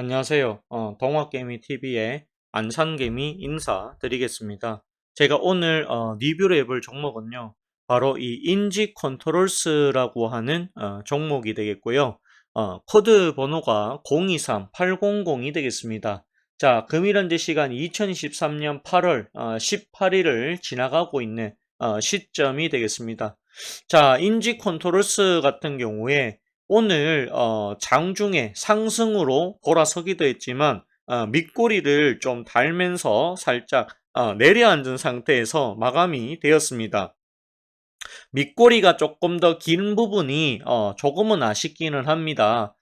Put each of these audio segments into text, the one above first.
안녕하세요. 동화개미TV의 안산개미 인사드리겠습니다. 제가 오늘 리뷰를 해볼 종목은요. 바로 이 인지 컨트롤스라고 하는 종목이 되겠고요. 코드 번호가 023800이 되겠습니다. 자, 금일 현재 시간 2023년 8월 18일을 지나가고 있는 시점이 되겠습니다. 자, 인지 컨트롤스 같은 경우에 오늘 장중에 상승으로 돌아서기도 했지만 밑꼬리를 좀 달면서 살짝 내려앉은 상태에서 마감이 되었습니다. 밑꼬리가 조금 더 긴 부분이 조금은 아쉽기는 합니다.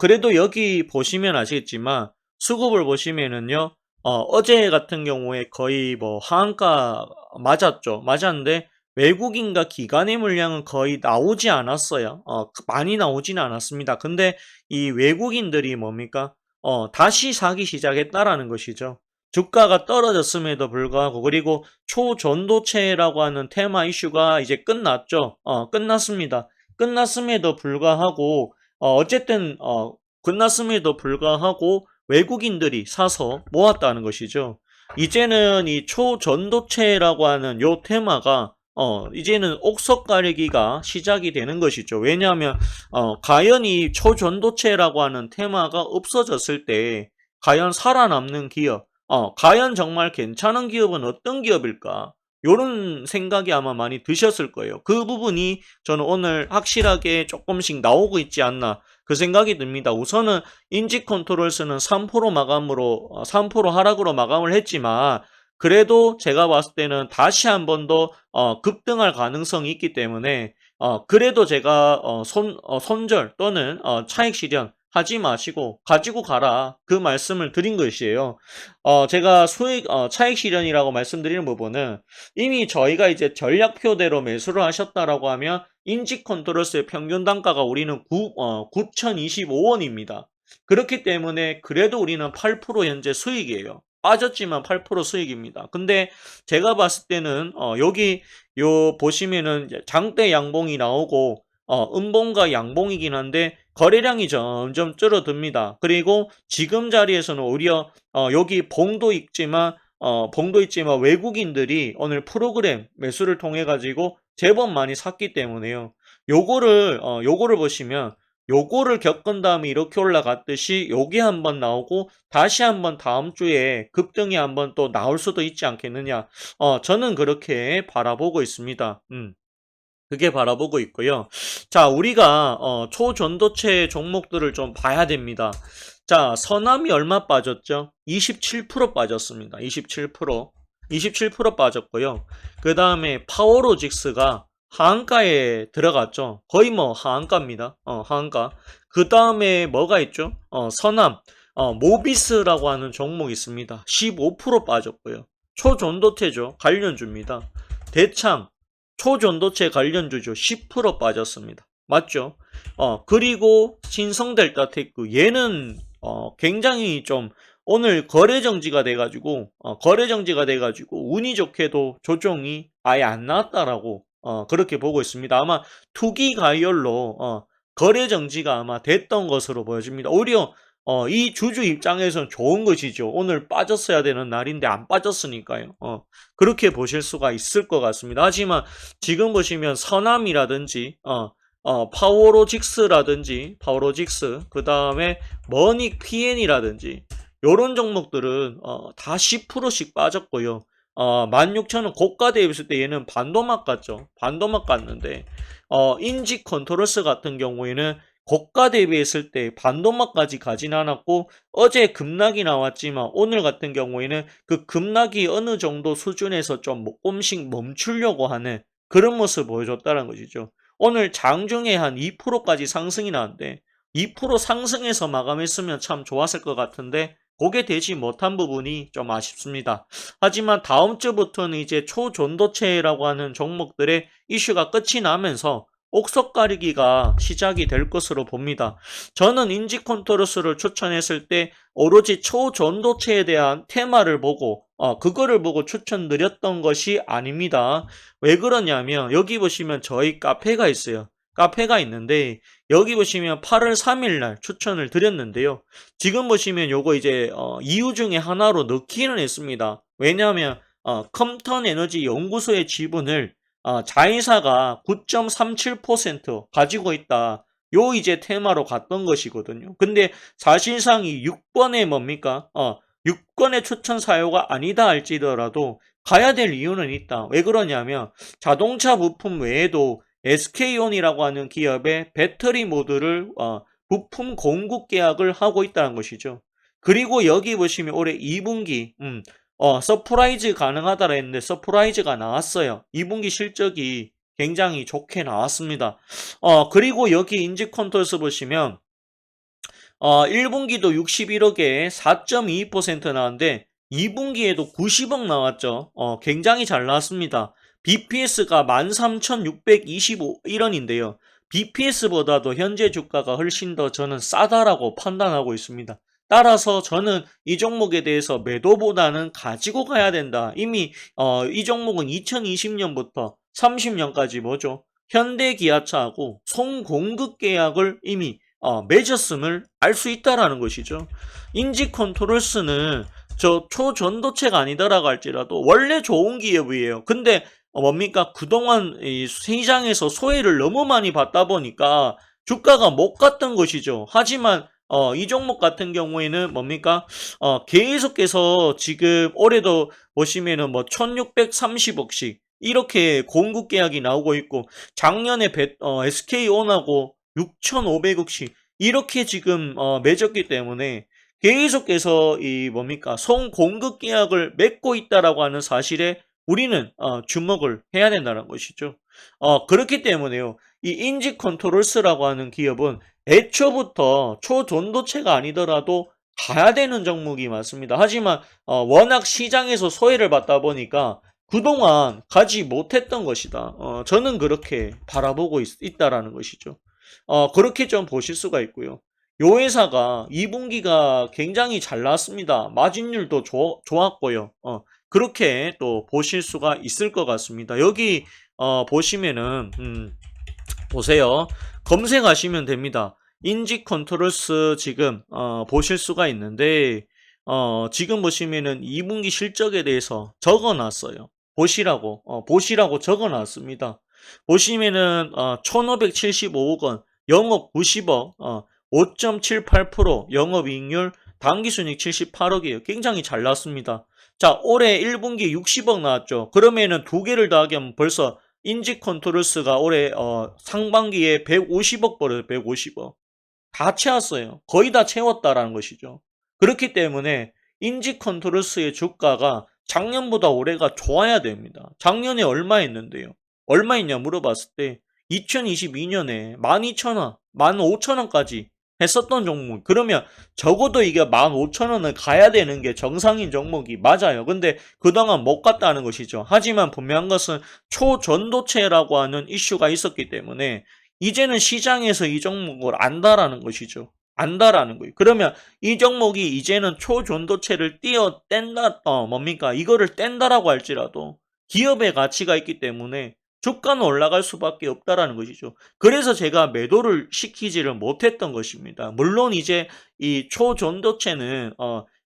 그래도 여기 보시면 아시겠지만 수급을 보시면은요. 어제 같은 경우에 거의 뭐 하한가 맞았죠. 맞았는데 외국인과 기관의 물량은 거의 나오지 않았어요. 많이 나오지는 않았습니다. 근데 이 외국인들이 뭡니까? 다시 사기 시작했다라는 것이죠. 주가가 떨어졌음에도 불구하고, 그리고 초전도체라고 하는 테마 이슈가 이제 끝났죠. 끝났습니다. 끝났음에도 불구하고 어쨌든 끝났음에도 불구하고 외국인들이 사서 모았다는 것이죠. 이제는 이 초전도체라고 하는 요 테마가 이제는 옥석 가리기가 시작이 되는 것이죠. 왜냐하면 과연 이 초전도체라고 하는 테마가 없어졌을 때 과연 살아남는 기업, 과연 정말 괜찮은 기업은 어떤 기업일까? 요런 생각이 아마 많이 드셨을 거예요. 그 부분이 저는 오늘 확실하게 조금씩 나오고 있지 않나 그 생각이 듭니다. 우선은 인지 컨트롤스는 3% 마감으로 3% 하락으로 마감을 했지만 그래도 제가 봤을 때는 다시 한 번 더 급등할 가능성이 있기 때문에 그래도 제가 손절 또는 차익 실현 하지 마시고 가지고 가라 그 말씀을 드린 것이에요. 제가 차익 실현이라고 말씀드리는 부분은 이미 저희가 이제 전략표대로 매수를 하셨다라고 하면 인지 컨트롤스의 평균 단가가 우리는 9,025원입니다. 그렇기 때문에 그래도 우리는 8% 현재 수익이에요. 빠졌지만 8% 수익입니다. 근데 제가 봤을 때는 여기 요 보시면은 장대 양봉이 나오고 음봉과 양봉이긴 한데 거래량이 점점 줄어듭니다. 그리고 지금 자리에서는 오히려 여기 봉도 있지만 외국인들이 오늘 프로그램 매수를 통해 가지고 제법 많이 샀기 때문에요. 요거를 보시면 요거를 겪은 다음에 이렇게 올라갔듯이 요게 한번 나오고 다시 한번 다음 주에 급등이 한번 또 나올 수도 있지 않겠느냐. 저는 그렇게 바라보고 있습니다. 그게 바라보고 있고요. 자, 우리가 초전도체 종목들을 좀 봐야 됩니다. 자, 서남이 얼마 빠졌죠? 27% 빠졌습니다. 27%. 27% 빠졌고요. 그 다음에 파워로직스가 하한가에 들어갔죠. 거의 뭐 하한가입니다. 하한가. 그 다음에 뭐가 있죠? 서남. 모비스라고 하는 종목이 있습니다. 15% 빠졌고요. 초전도체죠. 관련주입니다. 대창. 초전도체 관련주죠. 10% 빠졌습니다. 맞죠? 그리고 신성델타테크 얘는 굉장히 좀 오늘 거래 정지가 돼가지고 운이 좋게도 조정이 아예 안 나왔다라고 그렇게 보고 있습니다. 아마 투기 가열로 거래 정지가 아마 됐던 것으로 보여집니다. 오히려 이 주주 입장에서는 좋은 것이죠. 오늘 빠졌어야 되는 날인데 안 빠졌으니까요. 그렇게 보실 수가 있을 것 같습니다. 하지만 지금 보시면 서남이라든지 파워로직스, 그 다음에 머닉 PN이라든지 요런 종목들은 다 10%씩 빠졌고요. 16,000원 고가 대비했을 때 얘는 반도막 같죠. 반도막 같는데 인지 컨트롤스 같은 경우에는 고가 대비했을 때 반도막까지 가진 않았고 어제 급락이 나왔지만 오늘 같은 경우에는 그 급락이 어느 정도 수준에서 좀 조금씩 멈추려고 하는 그런 모습을 보여줬다는 것이죠. 오늘 장중에 한 2%까지 상승이 나왔는데 2% 상승해서 마감했으면 참 좋았을 것 같은데 그게 되지 못한 부분이 좀 아쉽습니다. 하지만 다음 주부터는 이제 초전도체라고 하는 종목들의 이슈가 끝이 나면서 옥석 가리기가 시작이 될 것으로 봅니다. 저는 인지 컨트롤스를 추천했을 때 오로지 초전도체에 대한 테마를 보고 그거를 보고 추천드렸던 것이 아닙니다. 왜 그러냐면 여기 보시면 저희 카페가 있어요. 카페가 있는데 여기 보시면 8월 3일 날 추천을 드렸는데요. 지금 보시면 요거 이제 이유 중에 하나로 넣기는 했습니다. 왜냐하면 컴턴 에너지 연구소의 지분을 자회사가 9.37% 가지고 있다. 요 이제 테마로 갔던 것이거든요. 근데 사실상 이 6번에 뭡니까? 6번의 추천 사유가 아니다 할지더라도 가야 될 이유는 있다. 왜 그러냐면 자동차 부품 외에도 SK온이라고 하는 기업의 배터리 모듈을 부품 공급 계약을 하고 있다는 것이죠. 그리고 여기 보시면 올해 2분기 서프라이즈 가능하다라 했는데 서프라이즈가 나왔어요. 2분기 실적이 굉장히 좋게 나왔습니다. 그리고 여기 인지컨트롤스 보시면 1분기도 61억에 4.22% 나왔는데 2분기에도 90억 나왔죠. 굉장히 잘 나왔습니다. BPS가 13,625원인데요. BPS보다도 현재 주가가 훨씬 더 저는 싸다라고 판단하고 있습니다. 따라서 저는 이 종목에 대해서 매도보다는 가지고 가야 된다. 이미 이 종목은 2020년부터 30년까지 뭐죠? 현대기아차하고 송공급 계약을 이미 맺었음을 알 수 있다라는 것이죠. 인지컨트롤스는 저 초전도체가 아니더라고 할지라도 원래 좋은 기업이에요. 근데 뭡니까? 그동안 이 시장에서 소외를 너무 많이 받다 보니까 주가가 못 갔던 것이죠. 하지만 이 종목 같은 경우에는 뭡니까? 계속해서 지금 올해도 보시면은 뭐 1630억씩 이렇게 공급 계약이 나오고 있고 작년에 SK온하고 6,500억씩 이렇게 지금 맺었기 때문에 계속해서 이 뭡니까 송공급 계약을 맺고 있다라고 하는 사실에 우리는 주목을 해야 된다는 것이죠. 그렇기 때문에요. 이 인지컨트롤스라고 하는 기업은 애초부터 초전도체가 아니더라도 가야 되는 종목이 맞습니다. 하지만 워낙 시장에서 소외를 받다 보니까 그동안 가지 못했던 것이다. 저는 그렇게 바라보고 있다라는 것이죠. 그렇게 좀 보실 수가 있고요. 요 회사가 2분기가 굉장히 잘 나왔습니다. 마진율도 좋았고요. 그렇게 또 보실 수가 있을 것 같습니다. 여기 보시면은 보세요. 검색하시면 됩니다. 인지컨트롤스 지금 보실 수가 있는데 지금 보시면은 2분기 실적에 대해서 적어놨어요. 보시라고 적어놨습니다. 보시면은 1575억 원, 영업 90억, 5.78% 영업이익률, 당기순이익 78억이에요. 굉장히 잘 나왔습니다. 자, 올해 1분기 60억 나왔죠. 그러면은 두 개를 더하게 하면 벌써 인지컨트롤스가 올해 상반기에 150억 벌어요. 150억. 다 채웠어요. 거의 다 채웠다라는 것이죠. 그렇기 때문에 인지컨트롤스의 주가가 작년보다 올해가 좋아야 됩니다. 작년에 얼마 했는데요? 얼마 있냐 물어봤을 때 2022년에 12,000원, 15,000원까지 했었던 종목. 그러면 적어도 이게 15,000원을 가야 되는 게 정상인 종목이 맞아요. 근데 그동안 못 갔다는 것이죠. 하지만 분명한 것은 초전도체라고 하는 이슈가 있었기 때문에 이제는 시장에서 이 종목을 안다라는 것이죠. 안다라는 거예요. 그러면 이 종목이 이제는 초전도체를 뗀다, 뭡니까? 이거를 뗀다라고 할지라도 기업의 가치가 있기 때문에 주가는 올라갈 수밖에 없다라는 것이죠. 그래서 제가 매도를 시키지를 못했던 것입니다. 물론 이제 이 초전도체는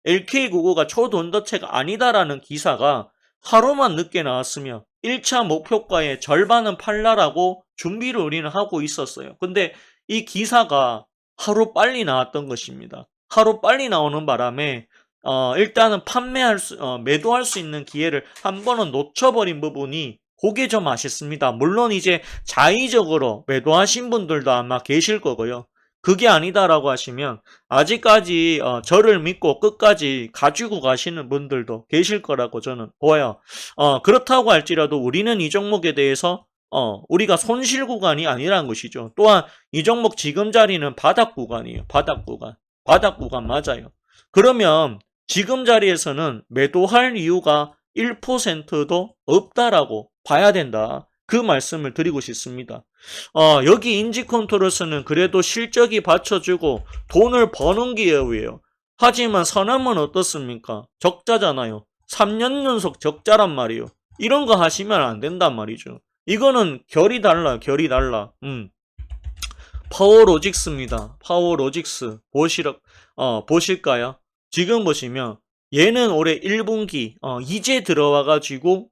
LK99가 초전도체가 아니다라는 기사가 하루만 늦게 나왔으면 1차 목표가의 절반은 팔라라고 준비를 우리는 하고 있었어요. 근데 이 기사가 하루 빨리 나왔던 것입니다. 하루 빨리 나오는 바람에 일단은 매도할 수 있는 기회를 한 번은 놓쳐버린 부분이 그게 좀 아쉽습니다. 물론 이제 자의적으로 매도하신 분들도 아마 계실 거고요. 그게 아니다라고 하시면 아직까지 저를 믿고 끝까지 가지고 가시는 분들도 계실 거라고 저는 보여요. 그렇다고 할지라도 우리는 이 종목에 대해서 우리가 손실 구간이 아니라는 것이죠. 또한 이 종목 지금 자리는 바닥 구간이에요. 바닥 구간. 바닥 구간 맞아요. 그러면 지금 자리에서는 매도할 이유가 1%도 없다라고 봐야 된다. 그 말씀을 드리고 싶습니다. 여기 인지컨트롤스는 그래도 실적이 받쳐주고 돈을 버는 기업이에요. 하지만 서남은 어떻습니까? 적자잖아요. 3년 연속 적자란 말이에요. 이런 거 하시면 안 된단 말이죠. 이거는 결이 달라요. 결이 달라. 파워로직스입니다. 파워로직스. 보실까요? 지금 보시면 얘는 올해 1분기 이제 들어와가지고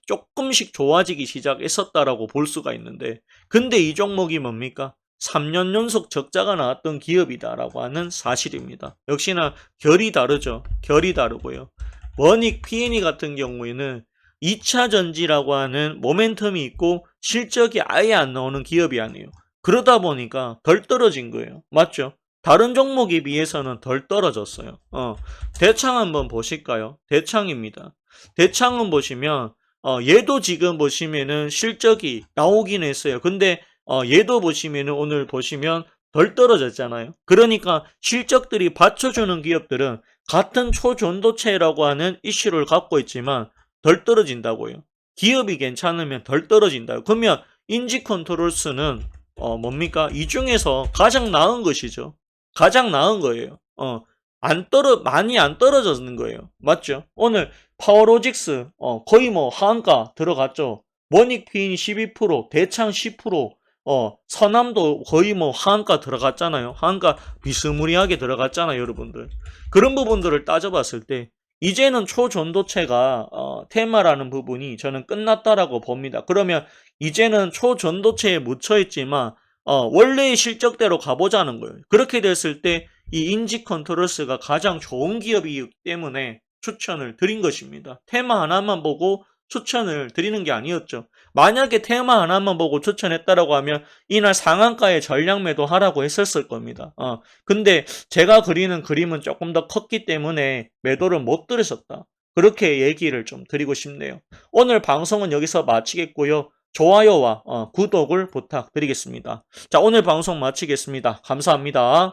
조금씩 좋아지기 시작했었다라고 볼 수가 있는데, 근데 이 종목이 뭡니까? 3년 연속 적자가 나왔던 기업이다라고 하는 사실입니다. 역시나 결이 다르죠. 결이 다르고요. 원익 P&E 같은 경우에는 2차 전지라고 하는 모멘텀이 있고 실적이 아예 안 나오는 기업이 아니에요. 그러다 보니까 덜 떨어진 거예요. 맞죠? 다른 종목에 비해서는 덜 떨어졌어요. 대창 한번 보실까요? 대창입니다. 대창은 보시면 얘도 지금 보시면은 실적이 나오긴 했어요. 근데 얘도 보시면은 오늘 보시면 덜 떨어졌잖아요. 그러니까 실적들이 받쳐주는 기업들은 같은 초전도체라고 하는 이슈를 갖고 있지만 덜 떨어진다고요. 기업이 괜찮으면 덜 떨어진다. 그러면 인지 컨트롤스는 뭡니까? 이 중에서 가장 나은 것이죠. 가장 나은 거예요. 많이 안 떨어졌는 거예요. 맞죠? 오늘 파워로직스 거의 뭐 하한가 들어갔죠. 원익 피인 12%, 대창 10%, 서남도 거의 뭐 하한가 들어갔잖아요. 하한가 비스무리하게 들어갔잖아요, 여러분들. 그런 부분들을 따져봤을 때 이제는 초전도체가 테마라는 부분이 저는 끝났다라고 봅니다. 그러면 이제는 초전도체에 묻혀있지만 원래의 실적대로 가보자는 거예요. 그렇게 됐을 때 이 인지 컨트롤스가 가장 좋은 기업이기 때문에 추천을 드린 것입니다. 테마 하나만 보고 추천을 드리는 게 아니었죠. 만약에 테마 하나만 보고 추천했다라고 하면 이날 상한가에 전량 매도하라고 했었을 겁니다. 근데 제가 그리는 그림은 조금 더 컸기 때문에 매도를 못 들으셨다. 그렇게 얘기를 좀 드리고 싶네요. 오늘 방송은 여기서 마치겠고요. 좋아요와 구독을 부탁드리겠습니다. 자, 오늘 방송 마치겠습니다. 감사합니다.